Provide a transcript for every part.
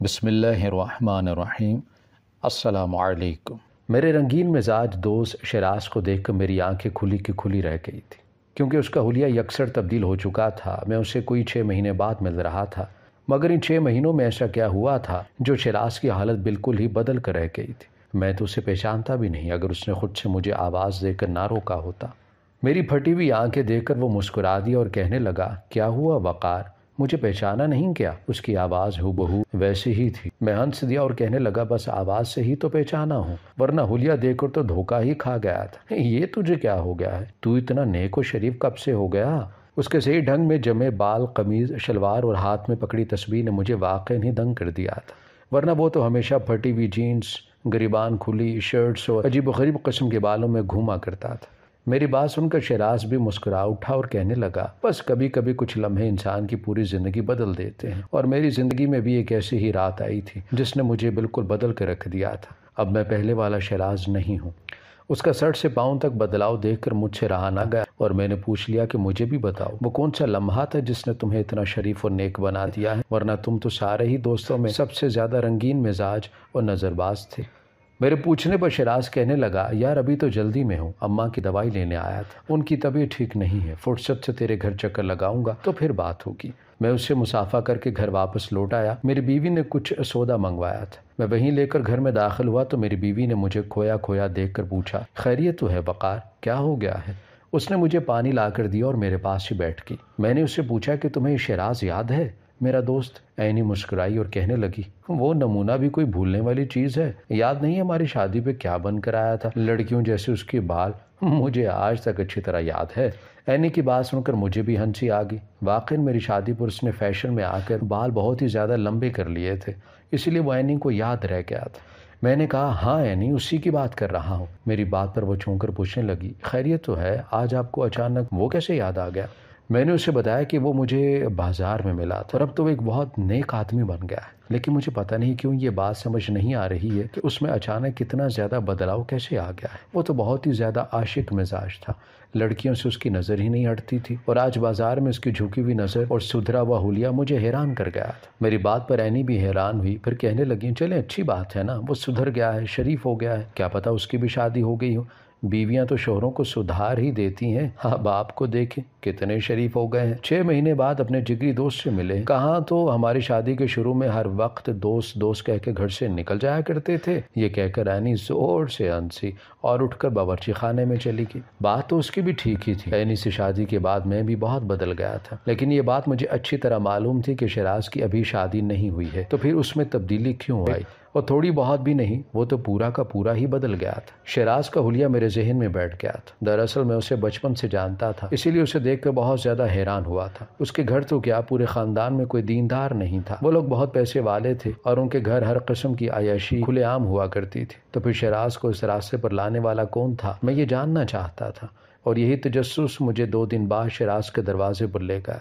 بسم اللہ الرحمن الرحیم۔ السلام علیکم۔ میرے رنگین مزاج دوست شیراز کو دیکھ کر میری آنکھیں کھلی کی کھلی رہ گئی تھی، کیونکہ اس کا حلیہ یکسر تبدیل ہو چکا تھا۔ میں اسے کوئی 6 مہینے بعد مل رہا تھا، مگر ان 6 مہینوں میں ایسا کیا ہوا تھا جو شیراز کی حالت بالکل ہی بدل کر رہ گئی تھی۔ میں تو اسے پہچانتا بھی نہیں اگر اس نے خود سے مجھے آواز دے کر نہ روکا ہوتا۔ میری پھٹی ہوئی آنکھیں دیکھ کر وہ مسکرا دیا اور کہنے لگا، کیا ہوا وقار، مجھے پہچانا نہیں کیا؟ اس کی آواز ہو بہو ویسے ہی تھی۔ میں ہنس دیا اور کہنے لگا، بس آواز سے ہی تو پہچانا ہوں، ورنہ حلیہ دیکھ کر تو دھوکہ ہی کھا گیا تھا۔ یہ تجھے کیا ہو گیا ہے؟ تو اتنا نیک و شریف کب سے ہو گیا؟ اس کے صحیح ڈھنگ میں جمے بال، قمیض شلوار اور ہاتھ میں پکڑی تسبیح نے مجھے واقعی ہی دنگ کر دیا تھا، ورنہ وہ تو ہمیشہ پھٹی ہوئی جینس، گریبان کھلی شرٹس اور عجیب و غریب قسم کے بالوں میں گھوما کرتا تھا۔ میری بات سن کر شیراز بھی مسکرا اٹھا اور کہنے لگا، بس کبھی کبھی کچھ لمحے انسان کی پوری زندگی بدل دیتے ہیں، اور میری زندگی میں بھی ایک ایسی ہی رات آئی تھی جس نے مجھے بالکل بدل کر رکھ دیا تھا۔ اب میں پہلے والا شیراز نہیں ہوں۔ اس کا سر سے پاؤں تک بدلاؤ دیکھ کر مجھ سے رہا نہ گیا اور میں نے پوچھ لیا کہ مجھے بھی بتاؤ، وہ کون سا لمحہ تھا جس نے تمہیں اتنا شریف اور نیک بنا دیا ہے؟ ورنہ تم تو سارے ہی دوستوں میں سب سے زیادہ رنگین مزاج اور نظر باز تھے۔ میرے پوچھنے پر شیراز کہنے لگا، یار ابھی تو جلدی میں ہوں، اماں کی دوائی لینے آیا تھا، ان کی طبیعت ٹھیک نہیں ہے، فرصت سے تیرے گھر چکر لگاؤں گا تو پھر بات ہوگی۔ میں اس سے مصافحہ کر کے گھر واپس لوٹ آیا۔ میری بیوی نے کچھ سودا منگوایا تھا، میں وہیں لے کر گھر میں داخل ہوا تو میری بیوی نے مجھے کھویا کھویا دیکھ کر پوچھا، خیریت تو ہے وقار، کیا ہو گیا ہے؟ اس نے مجھے پانی لا کر دیا اور میرے پاس ہی بیٹھ گئی۔ میں نے اس سے پوچھا کہ تمہیں شیراز یاد ہے؟ میرا دوست عینی مسکرائی اور کہنے لگی، وہ نمونہ بھی کوئی بھولنے والی چیز ہے؟ یاد نہیں ہماری شادی پہ کیا بن کر آیا تھا، لڑکیوں جیسے اس کے بال؟ مجھے آج تک اچھی طرح یاد ہے۔ عینی کی بات سن کر مجھے بھی ہنسی آ گئی۔ واقعی میری شادی پر اس نے فیشن میں آ کر بال بہت ہی زیادہ لمبے کر لیے تھے، اسی لیے وہ عینی کو یاد رہ گیا تھا۔ میں نے کہا، ہاں عینی، اسی کی بات کر رہا ہوں۔ میری بات پر وہ چونک کر پوچھنے لگی، خیریت تو ہے، آج آپ کو اچانک وہ کیسے یاد آ گیا؟ میں نے اسے بتایا کہ وہ مجھے بازار میں ملا تھا اور اب تو وہ ایک بہت نیک آدمی بن گیا ہے، لیکن مجھے پتہ نہیں کیوں یہ بات سمجھ نہیں آ رہی ہے کہ اس میں اچانک کتنا زیادہ بدلاؤ کیسے آ گیا ہے۔ وہ تو بہت ہی زیادہ عاشق مزاج تھا، لڑکیوں سے اس کی نظر ہی نہیں ہٹتی تھی، اور آج بازار میں اس کی جھکی ہوئی نظر اور سدھرا ہوا حلیہ مجھے حیران کر گیا تھا۔ میری بات پر عینی بھی حیران ہوئی، پھر کہنے لگی، چلیں اچھی بات ہے نا، وہ سدھر گیا ہے، شریف ہو گیا ہے، کیا پتہ اس کی بھی شادی ہو گئی ہو۔ بیویاں تو شوہروں کو سدھار ہی دیتی ہیں، اب آپ کو دیکھیں کتنے شریف ہو گئے ہیں، 6 مہینے بعد اپنے جگری دوست سے ملے۔ کہاں تو ہماری شادی کے شروع میں ہر وقت دوست دوست کہہ کے گھر سے نکل جایا کرتے تھے۔ یہ کہہ کر عینی زور سے ہنسی اور اٹھ کر باورچی خانے میں چلی گئی۔ بات تو اس کی بھی ٹھیک ہی تھی، عینی سے شادی کے بعد میں بھی بہت بدل گیا تھا، لیکن یہ بات مجھے اچھی طرح معلوم تھی کہ شیراز کی ابھی شادی نہیں ہوئی ہے، تو پھر اس میں تبدیلی کیوں آئی؟ اور تھوڑی بہت بھی نہیں، وہ تو پورا کا پورا ہی بدل گیا تھا۔ شیراز کا حلیہ میرے ذہن میں بیٹھ گیا تھا۔ دراصل میں اسے بچپن سے جانتا تھا، اسی لیے اسے دیکھ کر بہت زیادہ حیران ہوا تھا۔ اس کے گھر تو کیا، پورے خاندان میں کوئی دیندار نہیں تھا، وہ لوگ بہت پیسے والے تھے اور ان کے گھر ہر قسم کی عیاشی کھلے عام ہوا کرتی تھی۔ تو پھر شیراز کو اس راستے پر لانے والا کون تھا؟ میں یہ جاننا چاہتا تھا، اور یہی تجسس مجھے 2 دن بعد شیراز کے دروازے پر لے گیا۔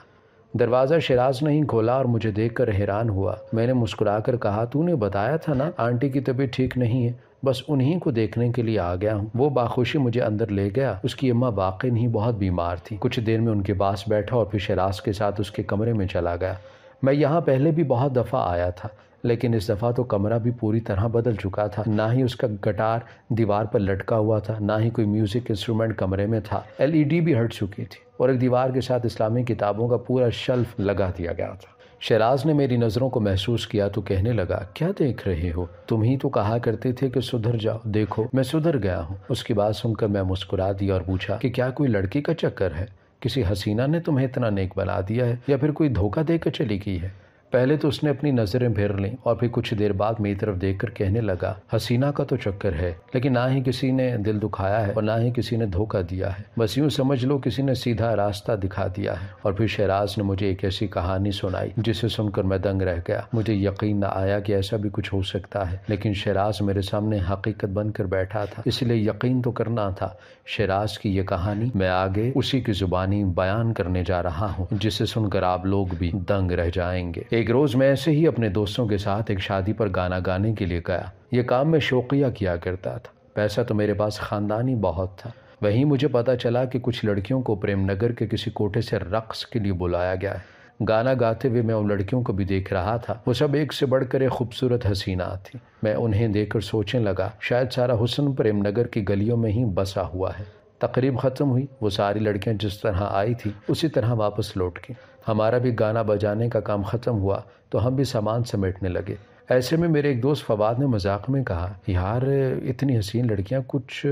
دروازہ شیراز نے ہی کھولا اور مجھے دیکھ کر حیران ہوا۔ میں نے مسکرا کر کہا، تو نے بتایا تھا نا آنٹی کی طبیعت ٹھیک نہیں ہے، بس انہی کو دیکھنے کے لیے آ گیا ہوں۔ وہ باخوشی مجھے اندر لے گیا۔ اس کی اماں واقعی ہی بہت بیمار تھی۔ کچھ دیر میں ان کے پاس بیٹھا اور پھر شیراز کے ساتھ اس کے کمرے میں چلا گیا۔ میں یہاں پہلے بھی بہت دفعہ آیا تھا، لیکن اس دفعہ تو کمرہ بھی پوری طرح بدل چکا تھا۔ نہ ہی اس کا گٹار دیوار پر لٹکا ہوا تھا، نہ ہی کوئی میوزک انسٹرومنٹ کمرے میں تھا۔ LED بھی ہٹ چکی تھی اور ایک دیوار کے ساتھ اسلامی کتابوں کا پورا شیلف لگا دیا گیا تھا۔ شیراز نے میری نظروں کو محسوس کیا تو کہنے لگا، کیا دیکھ رہے ہو؟ تم ہی تو کہا کرتے تھے کہ سدھر جاؤ، دیکھو میں سدھر گیا ہوں۔ اس کی بات سن کر میں مسکرا دیا اور پوچھا کہ کیا کوئی لڑکی کا چکر ہے؟ کسی حسینہ نے تمہیں اتنا نیک بنا دیا ہے، یا پھر کوئی دھوکہ دے کر چلی گئی ہے؟ پہلے تو اس نے اپنی نظریں پھیر لیں اور پھر کچھ دیر بعد میری طرف دیکھ کر کہنے لگا، حسینہ کا تو چکر ہے، لیکن نہ ہی کسی نے دل دکھایا ہے اور نہ ہی کسی نے دھوکہ دیا ہے، بس یوں سمجھ لو کسی نے سیدھا راستہ دکھا دیا ہے۔ اور پھر شیراز نے مجھے ایک ایسی کہانی سنائی جسے سن کر میں دنگ رہ گیا۔ مجھے یقین نہ آیا کہ ایسا بھی کچھ ہو سکتا ہے، لیکن شیراز میرے سامنے حقیقت بن کر بیٹھا تھا، اس لیے یقین تو کرنا تھا۔ شیراز کی یہ کہانی میں آگے اسی کی زبانی بیان کرنے جا رہا ہوں، جسے سن کر آپ لوگ بھی دنگ رہ جائیں گے۔ ایک روز میں ایسے ہی اپنے دوستوں کے ساتھ ایک شادی پر گانا گانے کے لیے گیا۔ یہ کام میں شوقیہ کیا کرتا تھا، پیسہ تو میرے پاس خاندانی بہت تھا۔ وہیں مجھے پتا چلا کہ کچھ لڑکیوں کو پریم نگر کے کسی کوٹے سے رقص کے لیے بلایا گیا ہے۔ گانا گاتے ہوئے میں ان لڑکیوں کو بھی دیکھ رہا تھا، وہ سب ایک سے بڑھ کر ایک خوبصورت حسینات تھیں۔ میں انہیں دیکھ کر سوچنے لگا شاید سارا حسن پریم نگر کی گلیوں میں ہی بسا ہوا ہے۔ تقریب ختم ہوئی، وہ ساری لڑکیاں جس طرح آئی تھی اسی طرح واپس لوٹ گئیں۔ ہمارا بھی گانا بجانے کا کام ختم ہوا تو ہم بھی سامان سمیٹنے لگے۔ ایسے میں میرے ایک دوست فواد نے مذاق میں کہا، یار اتنی حسین لڑکیاں کچھ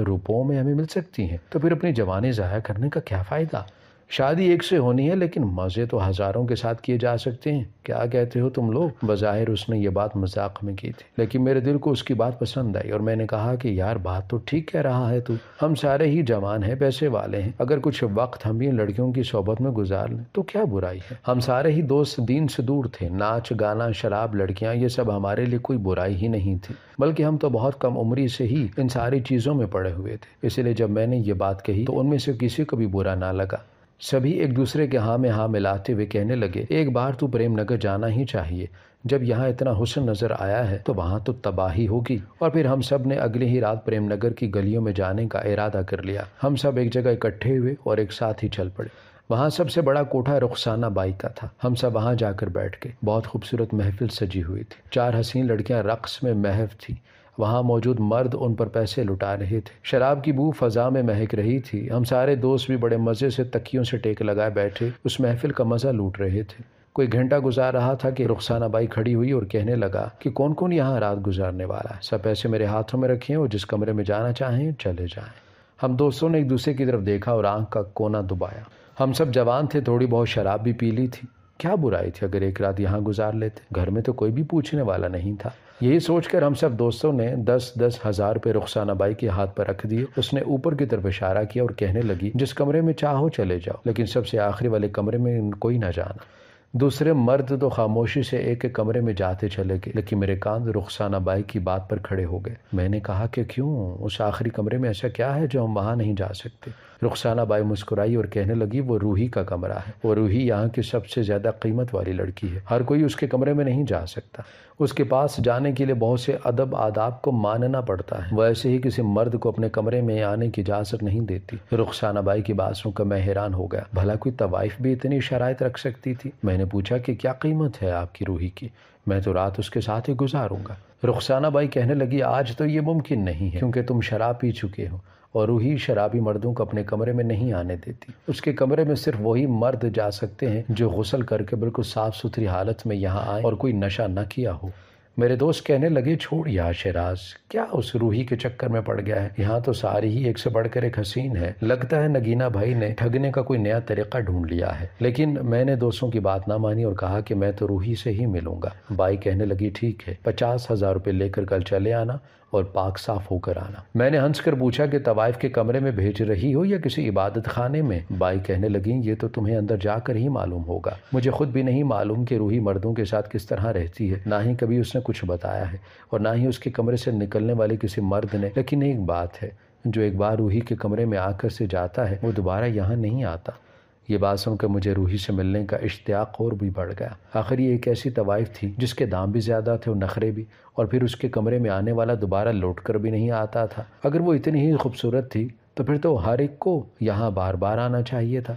روپوں میں ہمیں مل سکتی ہیں تو پھر اپنی جوانی ضائع کرنے کا کیا فائدہ؟ شادی ایک سے ہونی ہے لیکن مزے تو ہزاروں کے ساتھ کیے جا سکتے ہیں، کیا کہتے ہو تم لوگ؟ بظاہر اس نے یہ بات مذاق میں کی تھی، لیکن میرے دل کو اس کی بات پسند آئی اور میں نے کہا کہ یار بات تو ٹھیک کہہ رہا ہے تو، ہم سارے ہی جوان ہیں، پیسے والے ہیں، اگر کچھ وقت ہم بھی ان لڑکیوں کی صحبت میں گزار لیں تو کیا برائی ہے؟ ہم سارے ہی دوست دین سے دور تھے، ناچ گانا شراب لڑکیاں یہ سب ہمارے لیے کوئی برائی ہی نہیں تھی، بلکہ ہم تو بہت کم عمری سے ہی ان ساری چیزوں میں پڑے ہوئے تھے۔ اسی لیے جب میں نے یہ بات کہی تو ان میں سے کسی کو بھی برا نہ لگا، سبھی ایک دوسرے کے ہاں میں ہاں ملاتے ہوئے کہنے لگے، ایک بار تو پریم نگر جانا ہی چاہیے، جب یہاں اتنا حسن نظر آیا ہے تو وہاں تو تباہی ہوگی۔ اور پھر ہم سب نے اگلی ہی رات پریم نگر کی گلیوں میں جانے کا ارادہ کر لیا۔ ہم سب ایک جگہ اکٹھے ہوئے اور ایک ساتھ ہی چل پڑے۔ وہاں سب سے بڑا کوٹھا رخسانہ بائی کا تھا۔ ہم سب وہاں جا کر بیٹھ گئے۔ بہت خوبصورت محفل سجی ہوئی تھی، 4 حسین لڑکیاں رقص میں محو تھیں، وہاں موجود مرد ان پر پیسے لٹا رہے تھے، شراب کی بو فضا میں مہک رہی تھی۔ ہم سارے دوست بھی بڑے مزے سے تکیوں سے ٹیک لگائے بیٹھے اس محفل کا مزہ لوٹ رہے تھے۔ کوئی گھنٹہ گزار رہا تھا کہ رخسانہ بائی کھڑی ہوئی اور کہنے لگا کہ کون کون یہاں رات گزارنے والا ہے، سب پیسے میرے ہاتھوں میں رکھیں اور جس کمرے میں جانا چاہیں چلے جائیں۔ ہم دوستوں نے ایک دوسرے کی طرف دیکھا اور آنکھ کا کونا دبایا۔ ہم سب جوان تھے، تھوڑی بہت شراب بھی پی لی تھی، کیا برائی تھی اگر ایک رات یہاں گزار لیتے، گھر میں تو کوئی بھی پوچھنے والا نہیں تھا۔ یہی سوچ کر ہم سب دوستوں نے 10-10 ہزار روپے رخسانہ بائی کے ہاتھ پر رکھ دیے۔ اس نے اوپر کی طرف اشارہ کیا اور کہنے لگی جس کمرے میں چاہو چلے جاؤ، لیکن سب سے آخری والے کمرے میں کوئی نہ جانا۔ دوسرے مرد تو خاموشی سے ایک ایک کمرے میں جاتے چلے گئے، لیکن میرے کان رخسانہ بائی کی بات پر کھڑے ہو گئے۔ میں نے کہا کہ کیوں، اس آخری کمرے میں ایسا کیا ہے جو ہم وہاں نہیں جا سکتے؟ رخسانہ بائی مسکرائی اور کہنے لگی وہ روحی کا کمرہ ہے، وہ روحی یہاں کی سب سے زیادہ قیمت والی لڑکی ہے، ہر کوئی اس کے کمرے میں نہیں جا سکتا، اس کے پاس جانے کے لیے بہت سے ادب آداب کو ماننا پڑتا ہے، وہ ایسے ہی کسی مرد کو اپنے کمرے میں آنے کی اجازت نہیں دیتی۔ رخسانہ بائی کی بات سن کر میں حیران ہو گیا، بھلا کوئی طوائف بھی اتنی شرائط رکھ سکتی تھی؟ میں نے پوچھا کہ کیا قیمت ہے آپ کی روحی کی، میں تو رات اس کے ساتھ ہی گزاروں گا۔ رخسانہ بائی کہنے لگی آج تو یہ ممکن نہیں ہے کیونکہ تم شراب پی چکے ہو، اور روحی شرابی مردوں کو اپنے کمرے میں نہیں آنے دیتی، اس کے کمرے میں صرف وہی مرد جا سکتے ہیں جو غسل کر کے بالکل صاف ستھری حالت میں یہاں آئیں اور کوئی نشہ نہ کیا ہو۔ میرے دوست کہنے لگے چھوڑ یار شیراز، کیا اس روحی کے چکر میں پڑ گیا ہے، یہاں تو ساری ہی ایک سے بڑھ کر ایک حسین ہے، لگتا ہے نگینا بھائی نے ٹھگنے کا کوئی نیا طریقہ ڈھونڈ لیا ہے۔ لیکن میں نے دوستوں کی بات نہ مانی اور کہا کہ میں تو روحی سے ہی ملوں گا۔ بائی کہنے لگی ٹھیک ہے، 50,000 روپے لے کر کل چلے آنا اور پاک صاف ہو کر آنا۔ میں نے ہنس کر پوچھا کہ طوائف کے کمرے میں بھیج رہی ہو یا کسی عبادت خانے میں؟ بائی کہنے لگیں یہ تو تمہیں اندر جا کر ہی معلوم ہوگا، مجھے خود بھی نہیں معلوم کہ روحی مردوں کے ساتھ کس طرح رہتی ہے، نہ ہی کبھی اس نے کچھ بتایا ہے اور نہ ہی اس کے کمرے سے نکلنے والے کسی مرد نے، لیکن ایک بات ہے، جو ایک بار روحی کے کمرے میں آ کر سے جاتا ہے وہ دوبارہ یہاں نہیں آتا۔ یہ بات سن کر مجھے روحی سے ملنے کا اشتیاق اور بھی بڑھ گیا۔ آخر یہ ایک ایسی طوائف تھی جس کے دام بھی زیادہ تھے اور نخرے بھی، اور پھر اس کے کمرے میں آنے والا دوبارہ لوٹ کر بھی نہیں آتا تھا۔ اگر وہ اتنی ہی خوبصورت تھی تو پھر تو ہر ایک کو یہاں بار بار آنا چاہیے تھا۔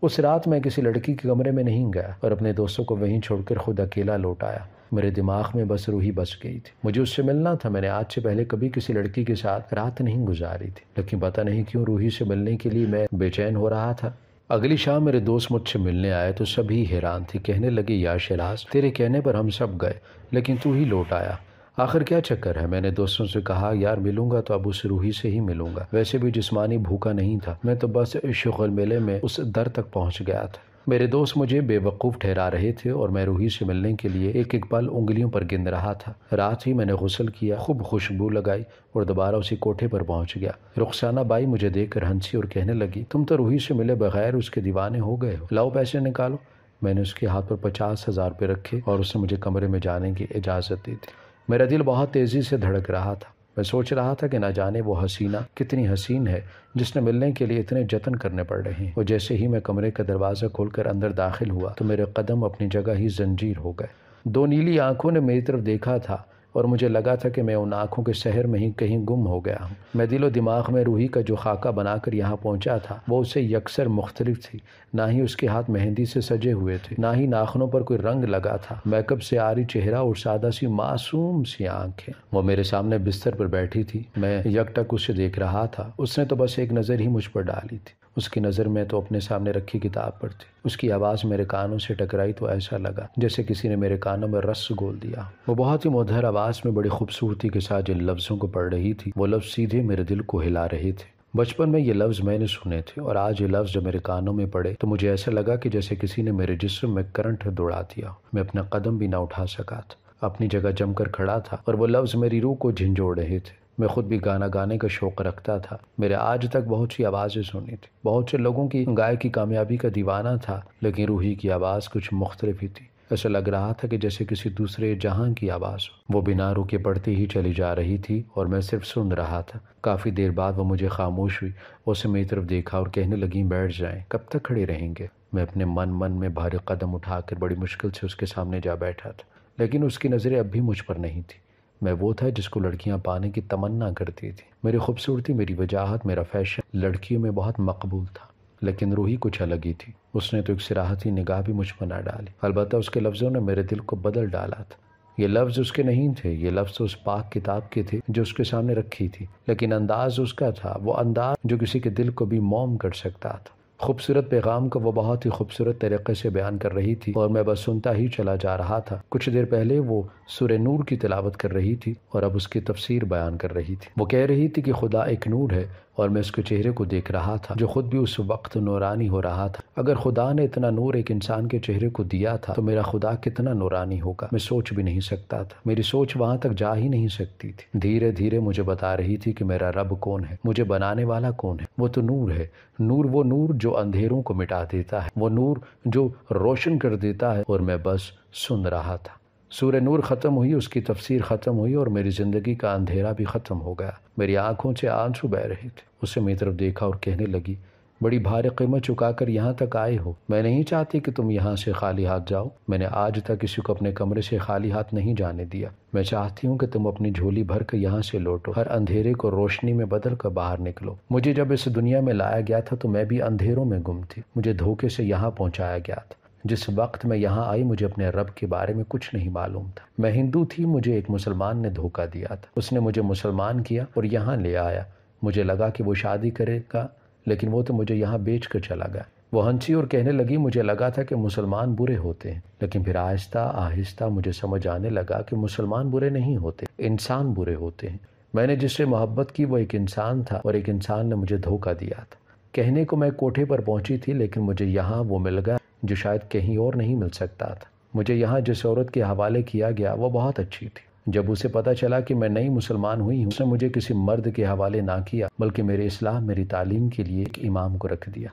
اس رات میں کسی لڑکی کے کمرے میں نہیں گیا اور اپنے دوستوں کو وہیں چھوڑ کر خود اکیلا لوٹ آیا۔ میرے دماغ میں بس روحی بس گئی تھی، مجھے اس سے ملنا تھا۔ میں نے آج سے پہلے کبھی کسی لڑکی کے ساتھ رات نہیں گزاری تھی، لیکن پتہ نہیں کیوں روحی سے ملنے کے لیے میں بے چین ہو رہا تھا۔ اگلی شام میرے دوست مجھ سے ملنے آئے تو سبھی حیران تھی، کہنے لگے یا شیراز تیرے کہنے پر ہم سب گئے لیکن تو ہی لوٹ آیا، آخر کیا چکر ہے؟ میں نے دوستوں سے کہا یار ملوں گا تو اب اس روحی سے ہی ملوں گا، ویسے بھی جسمانی بھوکا نہیں تھا، میں تو بس شغل میلے میں اس در تک پہنچ گیا تھا۔ میرے دوست مجھے بے وقوف ٹھہرا رہے تھے اور میں روحی سے ملنے کے لیے ایک ایک پل انگلیوں پر گن رہا تھا۔ رات ہی میں نے غسل کیا، خوب خوشبو لگائی اور دوبارہ اسی کوٹھے پر پہنچ گیا۔ رخسانہ بائی مجھے دیکھ کر ہنسی اور کہنے لگی تم تو روحی سے ملے بغیر اس کے دیوانے ہو گئے ہو، لاؤ پیسے نکالو۔ میں نے اس کے ہاتھ پر 50,000 روپے رکھے اور اس نے مجھے کمرے میں جانے کی اجازت دی تھی۔ میرا دل بہت تیزی سے دھڑک رہا تھا، میں سوچ رہا تھا کہ نہ جانے وہ حسینہ کتنی حسین ہے جس نے ملنے کے لیے اتنے جتن کرنے پڑ رہے ہیں۔ اور جیسے ہی میں کمرے کا دروازہ کھول کر اندر داخل ہوا تو میرے قدم اپنی جگہ ہی زنجیر ہو گئے۔ 2 نیلی آنکھوں نے میری طرف دیکھا تھا، اور مجھے لگا تھا کہ میں ان آنکھوں کے شہر میں ہی کہیں گم ہو گیا ہوں۔ میں دل و دماغ میں روحی کا جو خاکہ بنا کر یہاں پہنچا تھا وہ اس سے یکسر مختلف تھی۔ نہ ہی اس کے ہاتھ مہندی سے سجے ہوئے تھے، نہ ہی ناخنوں پر کوئی رنگ لگا تھا۔ میک اپ سے عاری چہرہ اور سادہ سی معصوم سی آنکھیں۔ وہ میرے سامنے بستر پر بیٹھی تھی، میں یکٹک اسے دیکھ رہا تھا۔ اس نے تو بس ایک نظر ہی مجھ پر ڈالی تھی۔ اس کی نظر میں تو اپنے سامنے رکھی کتاب پر تھی۔ اس کی آواز میرے کانوں سے ٹکرائی تو ایسا لگا جیسے کسی نے میرے کانوں میں رس گھول دیا۔ وہ بہت ہی مدھر آواز میں بڑی خوبصورتی کے ساتھ جن لفظوں کو پڑھ رہی تھی وہ لفظ سیدھے میرے دل کو ہلا رہے تھے۔ بچپن میں یہ لفظ میں نے سنے تھے اور آج یہ لفظ جب میرے کانوں میں پڑے تو مجھے ایسا لگا کہ جیسے کسی نے میرے جسم میں کرنٹ دوڑا دیا۔ میں اپنا قدم بھی نہ اٹھا سکا تھا، اپنی جگہ جم کر کھڑا تھا اور وہ لفظ میری روح کو جھنجھوڑ رہے تھے۔ میں خود بھی گانا گانے کا شوق رکھتا تھا۔ میرے آج تک بہت سی آوازیں سنی تھی، بہت سے لوگوں کی گائے کی کامیابی کا دیوانہ تھا، لیکن روحی کی آواز کچھ مختلف ہی تھی۔ ایسا لگ رہا تھا کہ جیسے کسی دوسرے جہاں کی آواز ہو۔ وہ بنا رکے پڑھتی ہی چلی جا رہی تھی اور میں صرف سن رہا تھا۔ کافی دیر بعد وہ مجھے خاموش ہوئی، اس نے میری طرف دیکھا اور کہنے لگی، بیٹھ جائیں، کب تک کھڑے رہیں گے؟ میں اپنے من میں بھاری قدم اٹھا کر بڑی مشکل سے اس کے سامنے جا بیٹھا تھا، لیکن اس کی نظریں اب بھی مجھ پر نہیں تھی۔ میں وہ تھا جس کو لڑکیاں پانے کی تمنا کرتی تھی۔ میری خوبصورتی، میری وجاہت، میرا فیشن لڑکیوں میں بہت مقبول تھا، لیکن روحی کچھ الگ ہی تھی۔ اس نے تو ایک صراحتی نگاہ بھی مجھ پر نہ ڈالی، البتہ اس کے لفظوں نے میرے دل کو بدل ڈالا تھا۔ یہ لفظ اس کے نہیں تھے، یہ لفظ اس پاک کتاب کے تھے جو اس کے سامنے رکھی تھی، لیکن انداز اس کا تھا، وہ انداز جو کسی کے دل کو بھی موم کر سکتا تھا۔ خوبصورت پیغام کو وہ بہت ہی خوبصورت طریقے سے بیان کر رہی تھی اور میں بس سنتا ہی چلا جا رہا تھا۔ کچھ دیر پہلے وہ سورہ نور کی تلاوت کر رہی تھی اور اب اس کی تفسیر بیان کر رہی تھی۔ وہ کہہ رہی تھی کہ خدا ایک نور ہے اور میں اس کے چہرے کو دیکھ رہا تھا جو خود بھی اس وقت نورانی ہو رہا تھا۔ اگر خدا نے اتنا نور ایک انسان کے چہرے کو دیا تھا تو میرا خدا کتنا نورانی ہوگا، میں سوچ بھی نہیں سکتا تھا۔ میری سوچ وہاں تک جا ہی نہیں سکتی تھی۔ دھیرے دھیرے مجھے بتا رہی تھی کہ میرا رب کون ہے، مجھے بنانے والا کون ہے۔ وہ تو نور ہے، نور وہ نور جو اندھیروں کو مٹا دیتا ہے، وہ نور جو روشن کر دیتا ہے، اور میں بس سن رہا تھا۔ سورہ نور ختم ہوئی، اس کی تفسیر ختم ہوئی اور میری زندگی کا اندھیرا بھی ختم ہو گیا۔ میری آنکھوں سے آنسو بہہ رہے تھے۔ اسے میری طرف دیکھا اور کہنے لگی، بڑی بھاری قیمت چکا کر یہاں تک آئے ہو، میں نہیں چاہتی کہ تم یہاں سے خالی ہاتھ جاؤ۔ میں نے آج تک کسی کو اپنے کمرے سے خالی ہاتھ نہیں جانے دیا۔ میں چاہتی ہوں کہ تم اپنی جھولی بھر کر یہاں سے لوٹو، ہر اندھیرے کو روشنی میں بدل کر باہر نکلو۔ مجھے جب اس دنیا میں لایا گیا تھا تو میں بھی اندھیروں میں گم تھی، مجھے دھوکے سے یہاں پہنچایا گیا تھا۔ جس وقت میں یہاں آئی مجھے اپنے رب کے بارے میں کچھ نہیں معلوم تھا۔ میں ہندو تھی، مجھے ایک مسلمان نے دھوکہ دیا تھا، اس نے مجھے مسلمان کیا اور یہاں لے آیا۔ مجھے لگا کہ وہ شادی کرے گا، لیکن وہ تو مجھے یہاں بیچ کر چلا گیا۔ وہ ہنسی اور کہنے لگی، مجھے لگا تھا کہ مسلمان برے ہوتے ہیں، لیکن پھر آہستہ آہستہ مجھے سمجھ آنے لگا کہ مسلمان برے نہیں ہوتے، انسان برے ہوتے ہیں۔ میں نے جس سے محبت کی وہ ایک انسان تھا اور ایک انسان نے مجھے دھوکہ دیا تھا۔ کہنے کو میں کوٹھے پر پہنچی تھی، لیکن مجھے یہاں وہ مل گیا جو شاید کہیں اور نہیں مل سکتا تھا۔ مجھے یہاں جس عورت کے حوالے کیا گیا وہ بہت اچھی تھی۔ جب اسے پتہ چلا کہ میں نئی مسلمان ہوئی ہوں، اس نے مجھے کسی مرد کے حوالے نہ کیا، بلکہ میرے اصلاح، میری تعلیم کے لیے ایک امام کو رکھ دیا۔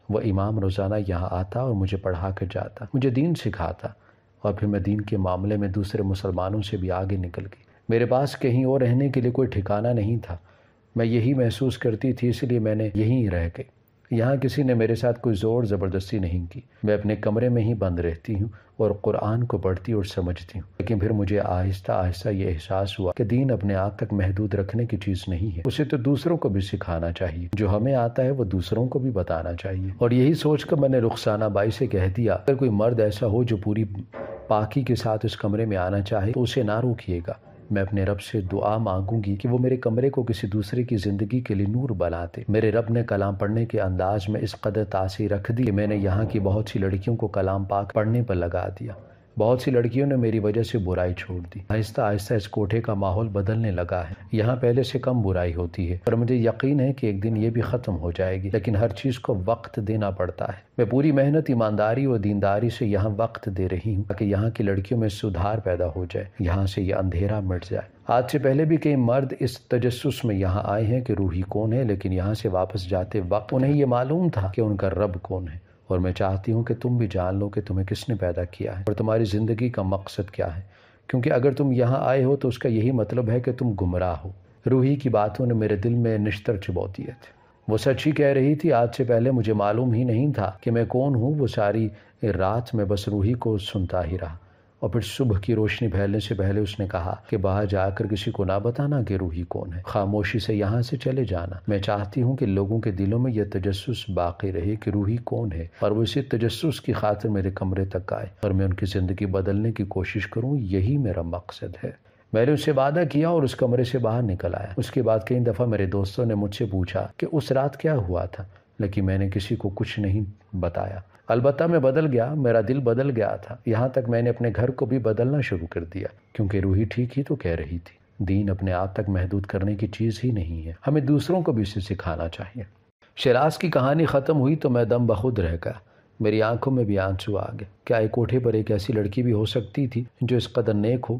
وہ امام روزانہ یہاں آتا اور مجھے پڑھا کر جاتا، مجھے دین سکھاتا، اور پھر میں دین کے معاملے میں دوسرے مسلمانوں سے بھی آگے نکل گئی۔ میرے پاس کہیں اور رہنے کے لیے کوئی ٹھکانہ نہیں تھا۔ میں یہی محسوس کرتی تھی، اس لیے میں نے یہیں رہ گئی۔ یہاں کسی نے میرے ساتھ کوئی زور زبردستی نہیں کی۔ میں اپنے کمرے میں ہی بند رہتی ہوں اور قرآن کو پڑھتی اور سمجھتی ہوں، لیکن پھر مجھے آہستہ آہستہ یہ احساس ہوا کہ دین اپنے آپ تک محدود رکھنے کی چیز نہیں ہے، اسے تو دوسروں کو بھی سکھانا چاہیے، جو ہمیں آتا ہے وہ دوسروں کو بھی بتانا چاہیے۔ اور یہی سوچ کر میں نے رخسانہ بائی سے کہہ دیا، اگر کوئی مرد ایسا ہو جو پوری پاکی کے ساتھ اس کمرے میں آنا چاہے تو اسے نہ روکیے گا۔ میں اپنے رب سے دعا مانگوں گی کہ وہ میرے کمرے کو کسی دوسرے کی زندگی کے لیے نور بنا دے۔ میرے رب نے کلام پڑھنے کے انداز میں اس قدر تاثیر رکھ دی کہ میں نے یہاں کی بہت سی لڑکیوں کو کلام پاک پڑھنے پر لگا دیا۔ بہت سی لڑکیوں نے میری وجہ سے برائی چھوڑ دی۔ آہستہ آہستہ اس کوٹھے کا ماحول بدلنے لگا ہے، یہاں پہلے سے کم برائی ہوتی ہے، اور مجھے یقین ہے کہ ایک دن یہ بھی ختم ہو جائے گی، لیکن ہر چیز کو وقت دینا پڑتا ہے۔ میں پوری محنت، ایمانداری اور دینداری سے یہاں وقت دے رہی ہوں تاکہ یہاں کی لڑکیوں میں سدھار پیدا ہو جائے، یہاں سے یہ اندھیرا مٹ جائے۔ آج سے پہلے بھی کئی مرد اس تجسس میں یہاں آئے ہیں کہ روحی کون ہے، لیکن یہاں سے واپس جاتے وقت انہیں یہ معلوم تھا کہ ان کا رب کون ہے۔ اور میں چاہتی ہوں کہ تم بھی جان لو کہ تمہیں کس نے پیدا کیا ہے اور تمہاری زندگی کا مقصد کیا ہے، کیونکہ اگر تم یہاں آئے ہو تو اس کا یہی مطلب ہے کہ تم گمراہ ہو۔ روحی کی باتوں نے میرے دل میں نشتر چبو دیے تھے۔ وہ سچ ہی کہہ رہی تھی، آج سے پہلے مجھے معلوم ہی نہیں تھا کہ میں کون ہوں۔ وہ ساری رات میں بس روحی کو سنتا ہی رہا، اور پھر صبح کی روشنی پھیلنے سے پہلے اس نے کہا کہ باہر جا کر کسی کو نہ بتانا کہ روحی کون ہے، خاموشی سے یہاں سے چلے جانا۔ میں چاہتی ہوں کہ لوگوں کے دلوں میں یہ تجسس باقی رہے کہ روحی کون ہے، اور وہ اسی تجسس کی خاطر میرے کمرے تک آئے اور میں ان کی زندگی بدلنے کی کوشش کروں۔ یہی میرا مقصد ہے۔ میں نے اس سے وعدہ کیا اور اس کمرے سے باہر نکل آیا۔ اس کے بعد کئی دفعہ میرے دوستوں نے مجھ سے پوچھا کہ اس رات کیا ہوا تھا، لیکن میں نے کسی کو کچھ نہیں بتایا۔ البتہ میں بدل گیا، میرا دل بدل گیا تھا، یہاں تک میں نے اپنے گھر کو بھی بدلنا شروع کر دیا، کیونکہ روحی ٹھیک ہی تو کہہ رہی تھی، دین اپنے آپ تک محدود کرنے کی چیز ہی نہیں ہے، ہمیں دوسروں کو بھی اسے سکھانا چاہیے۔ شیراز کی کہانی ختم ہوئی تو میں دم بخود رہ گیا، میری آنکھوں میں بھی آنسو آ گئے۔ کیا ایک کوٹھے پر ایک ایسی لڑکی بھی ہو سکتی تھی جو اس قدر نیک ہو؟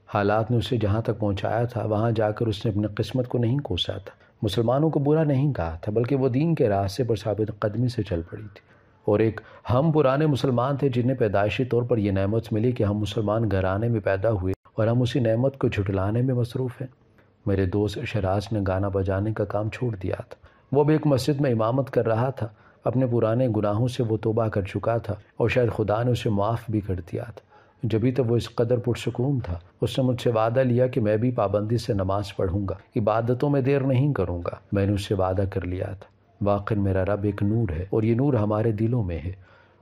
حالات نے اسے جہاں تک پہنچایا تھا وہاں جا کر اس نے اپنی قسمت کو نہیں کوسا تھا، مسلمانوں کو برا نہیں کہا تھا، بلکہ وہ دین کے راستے پر ثابت قدمی سے چل پڑی تھی۔ اور ایک ہم پرانے مسلمان تھے جنہیں پیدائشی طور پر یہ نعمت ملی کہ ہم مسلمان گھرانے میں پیدا ہوئے اور ہم اسی نعمت کو جھٹلانے میں مصروف ہیں۔ میرے دوست شیراز نے گانا بجانے کا کام چھوڑ دیا تھا، وہ بھی ایک مسجد میں امامت کر رہا تھا۔ اپنے پرانے گناہوں سے وہ توبہ کر چکا تھا اور شاید خدا نے اسے معاف بھی کر دیا تھا، جبھی تو وہ اس قدر پرسکون تھا۔ اس نے مجھ سے وعدہ لیا کہ میں بھی پابندی سے نماز پڑھوں گا، عبادتوں میں دیر نہیں کروں گا۔ میں نے اس سے وعدہ کر لیا تھا۔ واقعی میرا رب ایک نور ہے اور یہ نور ہمارے دلوں میں ہے۔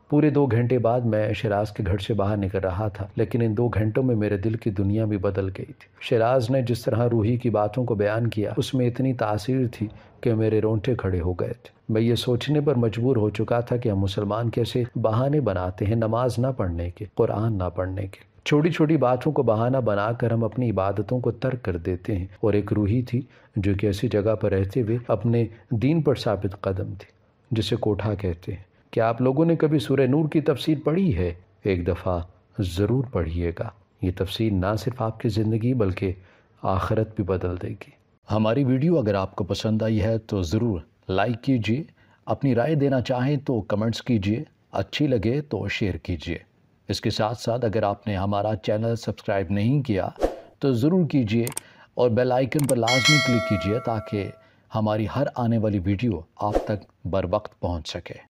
پورے 2 گھنٹے بعد میں شیراز کے گھر سے باہر نکل رہا تھا، لیکن ان 2 گھنٹوں میں میرے دل کی دنیا بھی بدل گئی تھی۔ شیراز نے جس طرح روحی کی باتوں کو بیان کیا اس میں اتنی تاثیر تھی کہ میرے رونگٹے کھڑے ہو گئے تھے۔ میں یہ سوچنے پر مجبور ہو چکا تھا کہ ہم مسلمان کیسے بہانے بناتے ہیں نماز نہ پڑھنے کے، قرآن نہ پڑھنے کے۔ چھوٹی چھوٹی باتوں کو بہانہ بنا کر ہم اپنی عبادتوں کو ترک کر دیتے ہیں، اور ایک روحی تھی جو کہ ایسی جگہ پر رہتے ہوئے اپنے دین پر ثابت قدم تھی، جسے کوٹھا کہتے ہیں۔ کیا آپ لوگوں نے کبھی سورہ نور کی تفسیر پڑھی ہے؟ ایک دفعہ ضرور پڑھیے گا، یہ تفسیر نہ صرف آپ کی زندگی بلکہ آخرت بھی بدل دے گی۔ ہماری ویڈیو اگر آپ کو پسند آئی ہے تو ضرور لائک کیجیے، اپنی رائے دینا چاہیں تو کمنٹس کیجیے، اچھی لگے تو شیئر کیجیے۔ اس کے ساتھ ساتھ اگر آپ نے ہمارا چینل سبسکرائب نہیں کیا تو ضرور کیجیے اور بیل آئیکن پر لازمی کلک کیجیے تاکہ ہماری ہر آنے والی ویڈیو آپ تک بر وقت پہنچ سکے۔